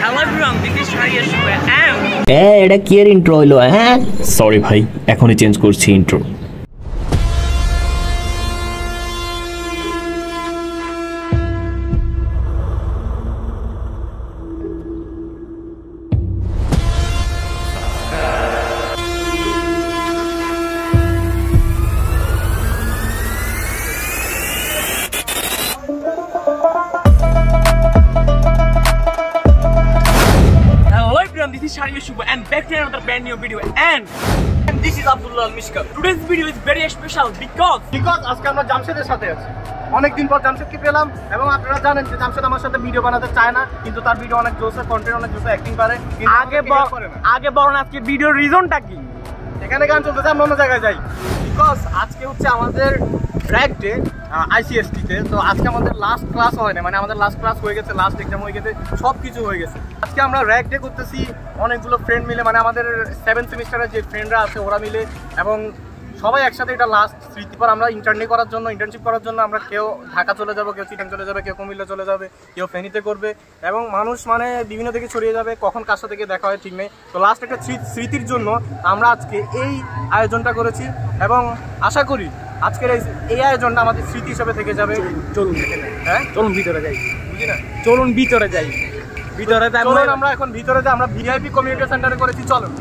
Hello everyone, this is Sharia Shubha and এটা কি এর ইন্ট্রো হইলো? হ্যাঁ সরি ভাই, এখনই চেঞ্জ করছি intro. this is Sharia Shubha and back to another brand new video and this is Abdullah Mishkal. Today's video is very special because আজকে আমরা জামশেদের সাথে আছি। অনেকদিন পর জামশেদকে পেলাম এবং আপনারা জানেন যে জামশেদ আমার সাথে ভিডিও বানাতে চায় না, কিন্তু তার ভিডিও অনেক জোসে, কন্টেন্ট অনেক জোসে, অ্যাক্টিং পারে। আগে বলেন আজকে ভিডিওর রিজনটা কি? এখানে গান চলতেছে, আমরা অন্য জায়গায় যাই। বিকজ আজকে হচ্ছে আমাদের ব্র্যাক ডে আইসিএসটিতে। তো আজকে আমাদের লাস্ট ক্লাস হয় না, মানে আমাদের লাস্ট ক্লাস হয়ে গেছে, লাস্ট এক্সাম হয়ে গেছে, সব কিছু হয়ে গেছে। আজকে আমরা র্যাক ডে করতেছি অনেকগুলো ফ্রেন্ড মিলে, মানে আমাদের 7th সেমিস্টারের যে ফ্রেন্ডরা আছে ওরা মিলে, এবং সবাই একসাথে এটা লাস্ট স্মৃতি। পর আমরা ইন্টার্নশিপ করার জন্য আমরা কেউ ঢাকা চলে যাবো, কেউ চিটাং চলে যাবে, কেউ কুমিল্লা চলে যাবে, কেউ ফেনীতে করবে, এবং মানুষ মানে বিভিন্ন দিকে ছড়িয়ে যাবে, কখন কার সাথে দেখা হয় ঠিক নেই। তো লাস্ট একটা স্মৃতির জন্য আমরা আজকে এই আয়োজনটা করেছি এবং আশা করি আজকের এই আয়োজনটা আমাদের স্মৃতি হিসেবে থেকে যাবে। চলুন ভিতরে যাই, বুঝি না, চলুন ভিতরে যাই। আমরা এখন ভিতরে যাই, আমরা ভিআইপি কমিউনিটি সেন্টারে করেছি, চলুন।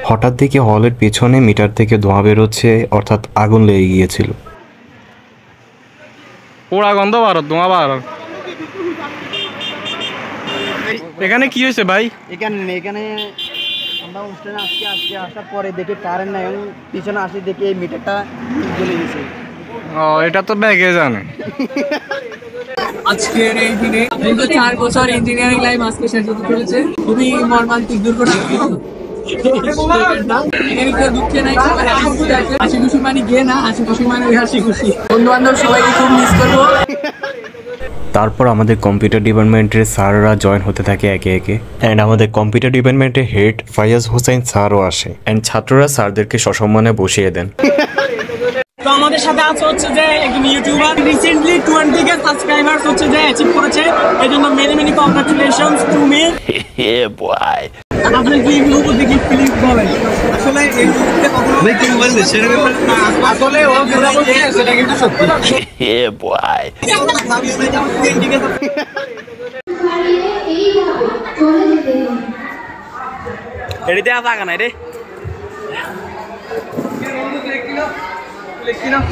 হঠাৎ দেখে হলের পেছনে মিটার থেকে ধোঁয়া বেরোচ্ছে, অর্থাৎ আগুন লেগে গিয়েছিল। পোড়া গন্ধ বার, ধোঁয়া বার। এখানে কি হয়েছে ভাই? এখানে আমরা অনুষ্ঠানে আজকে আসার পরে দেখি কারেন্ট নাই, এবং পিছনে আসি দেখি এই মিটারটা জ্বলে গেছে। ও, এটা তো ব্যাগে জানে। আজকের এই দিনে দীর্ঘ 4 বছর ইঞ্জিনিয়ারিং লাইফ আজকে শেষ হতে চলেছে। খুবই মর্মান্তিক দুর্ঘটনা। দুঃখে নাই, হাসি খুশি মানে গিয়ে না, হাসি খুশি মানে হাসি খুশি। বন্ধু বান্ধব সবাইকে খুব মিস করবো। তারপর আমাদের কম্পিউটার ডিপার্টমেন্টের স্যাররা জয়েন হতে থাকে একে একে, অ্যান্ড আমাদের কম্পিউটার ডিপার্টমেন্টের হেড ফায়াজ হোসেন স্যারও আসে, অ্যান্ড ছাত্ররা স্যারদেরকে সসম্মানে বসিয়ে দেন। তো আমাদের সাথে আছে হচ্ছে যে একজন ইউটিউবার, রিসেন্টলি 20K সাবস্ক্রাইবার্স হচ্ছে যে অ্যাচিভ করেছে, এজন্য মেনি কংগ্রাচুলেশনস টু মি। বয় আপনি কি উপর দিকে ফিলিং বলেন? আসলে এই মুহূর্তে কখনো কি বললে সেরকম না, আসলে ও যেটা বলছে সেটা কিন্তু সত্যি। বয় এডিতে আসা কেন রে?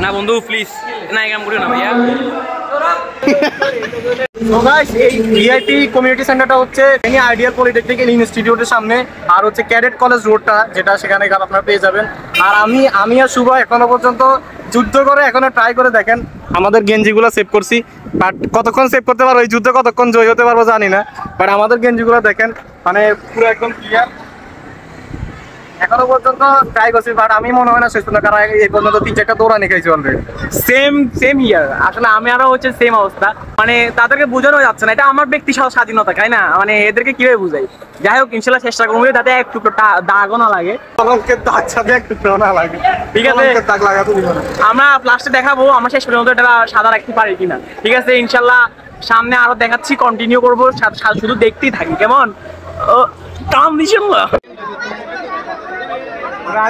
না বন্ধু প্লিজ না, এই কাম করিও না ভাইয়া। তো গাইস, এই ভিআইপি কমিউনিটি সেন্টারটা হচ্ছে আইডিয়াল পলিটেকনিক্যাল ইনস্টিটিউটের সামনে, আর হচ্ছে ক্যাডেট কলেজ রোডটা, যেটা সেখানে গেলে আপনারা পেয়ে যাবেন। আর আমি আর শুভ এখনো পর্যন্ত যুদ্ধ করে এখনো ট্রাই করে দেখেন, আমাদের গেঞ্জিগুলো সেভ করছি, বাট কতক্ষণ সেভ করতে পারবো, এই যুদ্ধে কতক্ষণ জয় হতে পারবো জানি না, বাট আমাদের গেঞ্জিগুলো দেখেন মানে পুরো একদম ক্লিয়ার। এখনো পর্যন্ত ট্রাই করছি, বাট আমি মনে হয় না শেষ পর্যন্ত, কারণ এই পর্যন্ত 3-4টা দৌড়ানি খাইছি অলরেডি। সেম ইয়ার, আসলে আমি আরো হচ্ছে সেম অবস্থা, মানে তাদেরকে বোঝানো যাচ্ছে না, এটা আমার ব্যক্তি স্বাধীনতা, তাই না? মানে এদেরকে কিভাবে বুঝাই? যাই হোক, ইনশাল্লাহ চেষ্টা করবো যাতে একটু দাগও না লাগে, ঠিক আছে? আমরা লাস্টে দেখাবো আমরা শেষ পর্যন্ত এটা সাদা রাখতে পারি কিনা, ঠিক আছে? ইনশাল্লাহ সামনে আরো দেখাচ্ছি, কন্টিনিউ করবো, শুধু দেখতেই থাকি, কেমন? কাম দিছেন না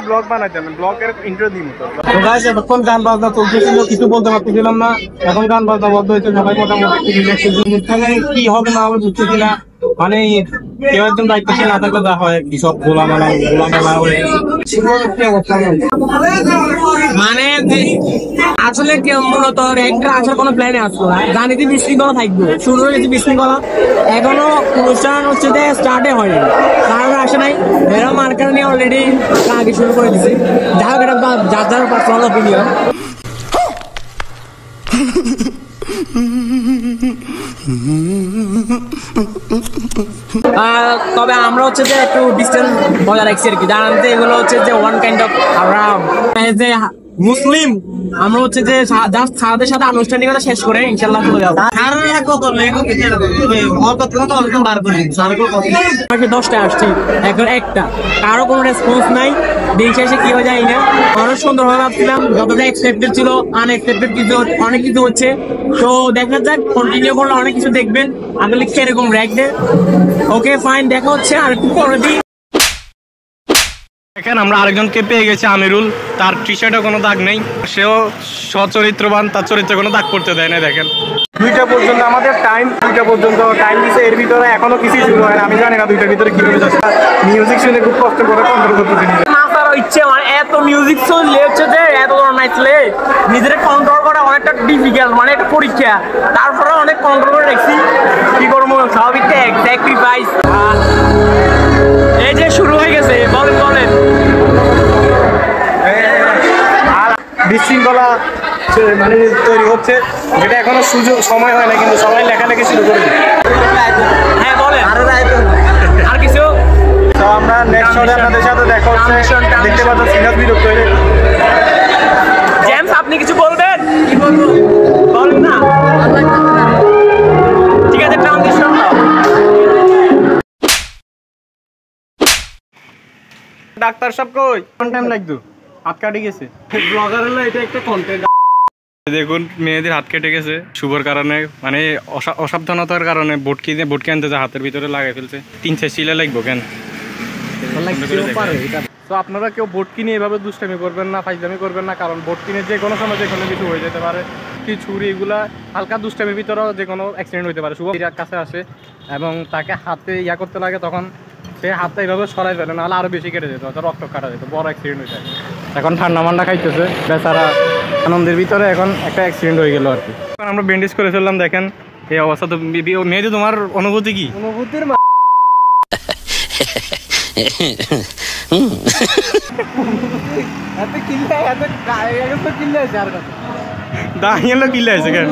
ব্লগ বানাইতাম, ব্লগের ইন্ট্রো দিই তো গাইস। এখন গান বাজনা চলতেছিল, কিছু বলতে পারতেছিলাম না, এখন গান বাজনা বন্ধ হয়েছে, সবাই মোটামুটি কি হবে না হবে বুঝতেছি না, মানে কেউ একজন দায়িত্বশীল না থাকলে যা হয় কি সব গোলামেলা মানে আসলে মূলত র্যাঙ্কটা আসার কোনো প্ল্যানে আসলো না, জানিতে বিশৃঙ্খলা থাকবে, শুরু হয়ে গেছে বিশৃঙ্খলা, এখনো অনুষ্ঠান হচ্ছে যে স্টার্টে হয়নি, কারণ আসে নাই, এরা মার্কার নিয়ে অলরেডি আগে শুরু করে দিছে, যা হোক এটা যার যার পার্সোনাল অপিনিয়ন। তবে আমরা হচ্ছে যে একটু ডিস্টেন্স বজায় রাখছি আর কি, জানাতে এগুলো হচ্ছে যে ওয়ান কাইন্ড অফ আমরা যে মুসলিম, আমরা হচ্ছে যে জাস্ট সারাদের সাথে আনুষ্ঠানিকতা শেষ করে ইনশাল্লাহ চলে যাবো। 10টায় আসছি, এখন একটা, কারো কোনো রেসপন্স নাই, দিন শেষে কি হয়ে যায় না। অনেক সুন্দর ভাবে ভাবছিলাম, যতটা এক্সপেক্টেড ছিল আনএক্সপেক্টেড কিছু, অনেক কিছু হচ্ছে, তো দেখা যাক, কন্টিনিউ করলে অনেক কিছু দেখবেন আসলে কিরকম র্যাক দে। ওকে ফাইন, দেখা হচ্ছে আর একটু পরে দিই। দেখেন আমরা আরেকজনকে পেয়ে গেছি, আমিরুল, তার টি শার্টে কোনো দাগ নেই, সেও সচরিত্রবান, তার চরিত্রে কোনো দাগ করতে দেয় না। দেখেন 2টা পর্যন্ত আমাদের টাইম, 2টা পর্যন্ত টাইম দিচ্ছে, এর ভিতরে এখনো কিছুই শুরু হয় না। আমি জানি না 2টার ভিতরে কিভাবে যাচ্ছে, মিউজিক শুনে খুব কষ্ট করে কন্ট্রোল করতেছি। নাচার ইচ্ছে, মানে এত মিউজিক চললে হচ্ছে যে এত ধরনের নাচলে নিজের কন্ট্রোল করা অনেকটা ডিফিকাল্ট, মানে একটা পরীক্ষা, তারপরে অনেক কন্ট্রোল করে রাখছি, কি করবো স্বাভাবিক স্যাক্রিফাইস। এই যে শুরু হয়ে গেছে, বলেন বলেন। আর বিশৃঙ্খলা মানে তৈরি হচ্ছে, যেটা এখনো সুযোগ সময় হয় না, কিন্তু সবাই লেখালেখি শুরু করে দিচ্ছে। হ্যাঁ বলেন, আর কিছু। তো আমরা নেক্সট শটে আপনাদের সাথে দেখা হচ্ছে, দেখতে পাচ্ছেন সিনাজ বিরক্ত হয়ে। জেমস আপনি কিছু বলবেন? কি বলবো বলেন না। ঠিক আছে, ট্রানজিশন দাও। ডাক্তার সাহেব কই? কোন টাইম লাগতো? হাত কাটে গেছে। ব্লগার হলো এটা একটা কন্টেন্ট। দেখুন মেয়েদের হাত কেটে গেছে শুভর কারণে, মানে অসাবধানতার কারণে বোটকি আনতে যা হাতের ভিতরে লাগাই ফেলছে। 3-4 শিলা লাগবো কেন? তো আপনারা কেউ বোটকি নিয়ে এভাবে দুষ্টামি করবেন না, ফাইজলামি করবেন না, কারণ বোটকি নিয়ে যে কোনো সময় যে কোনো কিছু হয়ে যেতে পারে। কি ছুরি এগুলা হালকা দুষ্টামির ভিতরেও যে কোনো অ্যাক্সিডেন্ট হতে পারে। শুভ কাছে আসে এবং তাকে হাতে করতে লাগে, তখন সে হাতটা এইভাবে সরাই ফেলে, নাহলে আরো বেশি কেটে যেত, রক্ত কাটা যেত, বড় অ্যাক্সিডেন্ট হয়ে যায়। এখন ঠান্ডা মান্ডা খাইতেছে বেচারা, আনন্দের ভিতরে এখন একটা অ্যাক্সিডেন্ট হয়ে গেল আর কি। এখন আমরা ব্যান্ডেজ করে ফেললাম, দেখেন এই অবস্থা। তো মেয়েদি তোমার অনুভূতি কি? অনুভূতির দাঁড়িয়ে কিল্লে আছে কেন?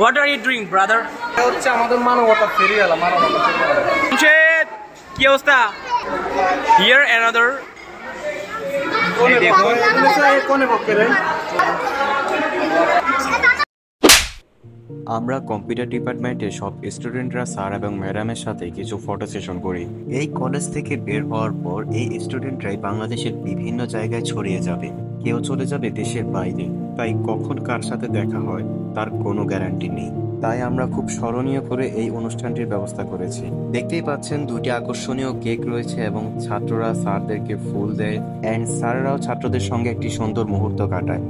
What are you doing, brother? এটা হচ্ছে আমাদের মানবতা ফেরি গেল, মানবতা ফেরি গেল। কি অবস্থা? Here another. কোনে পক্ষে রে? আমরা কম্পিউটার ডিপার্টমেন্টে সব স্টুডেন্টরা স্যার এবং ম্যাডামের সাথে কিছু ফটো সেশন করি। এই কলেজ থেকে বের হওয়ার পর এই স্টুডেন্টরাই বাংলাদেশের বিভিন্ন জায়গায় ছড়িয়ে যাবে, কেউ চলে যাবে দেশের বাইরে। তাই কখন কার সাথে দেখা হয় তার কোনো গ্যারান্টি নেই। তাই আমরা খুব স্মরণীয় করে এই অনুষ্ঠানটির ব্যবস্থা করেছি। দেখতেই পাচ্ছেন 2টি আকর্ষণীয় কেক রয়েছে এবং ছাত্ররা স্যারদেরকে ফুল দেয় অ্যান্ড স্যাররাও ছাত্রদের সঙ্গে একটি সুন্দর মুহূর্ত কাটায়।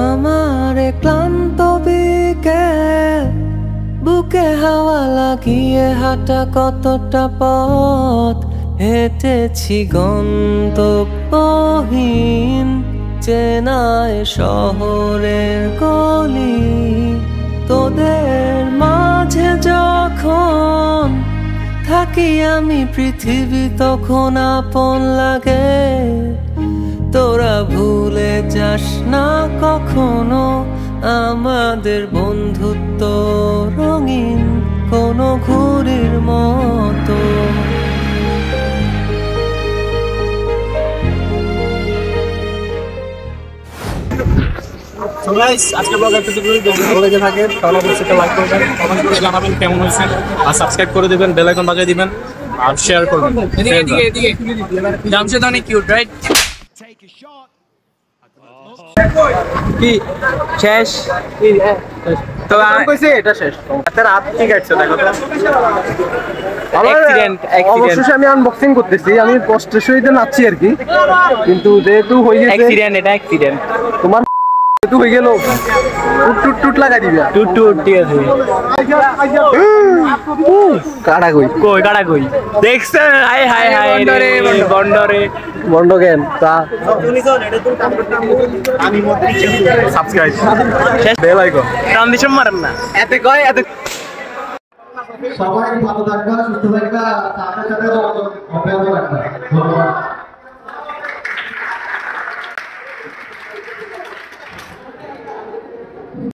আমার ক্লান্ত বিকেল, বুকে হাওয়া লাগিয়ে হাঁটা কতটা পথ হেঁটেছি গন্তব্যহীন চেনায় শহরের গলি। তোদের মাঝে যখন থাকি আমি পৃথিবী তখন আপন লাগে। তোরা ভুলে যাস না কখনো আমাদের বন্ধুত্ব রঙিন কোনো ঘুড়ির মতো। So guys, আজকে ব্লগ এপিসোড যদি ভালো লেগে থাকে তাহলে অবশ্যই লাইক করবেন, কমেন্ট করে জানাবেন কেমন হয়েছে, আর সাবস্ক্রাইব করে দিবেন, বেল আইকন বাজিয়ে দিবেন আর শেয়ার করবেন। এদিকে জামশেদ অনেক কিউট, রাইট? কি শেষ? তো আমি কইছি এটা শেষ। আচ্ছা রাত কি কাটছে দেখো তো। অ্যাক্সিডেন্ট অবশ্যই আমি আনবক্সিং করতেছি, আমি কষ্টের সহিত নাচছি আর কি, কিন্তু যেহেতু হয়ে গেছে অ্যাক্সিডেন্ট, এটা অ্যাক্সিডেন্ট। তোমার যেহেতু হয়ে গেল টুট টুট লাগাই দিবে। টুট টুট ঠিক আছে। কাটা কই কই কাটা কই দেখছেন? হাই হাই হাই বন্ডরে বন্ডরে বন্ধ কেন তা সাবস্ক্রাইব বেল আইকন ট্রানজিশন মারেন না এতে কয় এতে। সবাই ভালো থাকবা, সুস্থ থাকবা, সাথে সাথে অব্যাহত রাখবা। ধন্যবাদ।